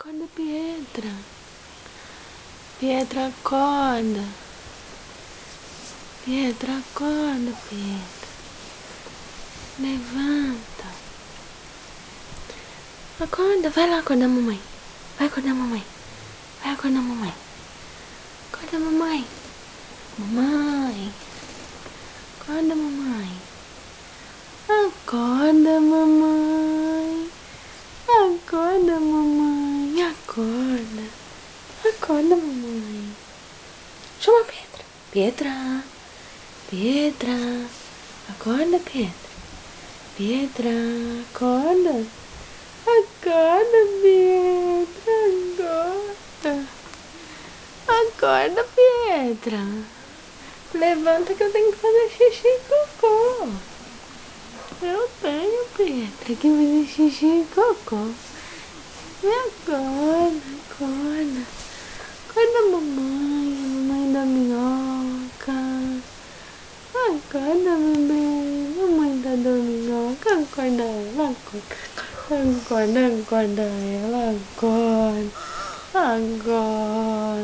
Acorda, Pietra. Pietra, acorda. Pietra, acorda, Pietra. Levanta. Acorda, vai lá acordar a mamãe. Vai acordar a mamãe. Vai acordar a mamãe. Acorda a mamãe. Mamãe. Acorda, mamãe. Acorda, mamãe. Acorda, mamãe. Acorda. Acorda, mamãe. Chama a Pietra. Pietra. Pietra. Acorda, Pietra. Pietra. Acorda. Acorda, Pietra. Acorda. Acorda, Pietra. Levanta que eu tenho que fazer xixi e cocô. Eu tenho, Pietra, que fazer xixi e cocô. E acorda, acorda. Acorda, mamãe, a mamãe da minhoca. Acorda, bebê, mamãe da minhoca. Acorda ela, acorda. Acorda ela, acorda. Agora.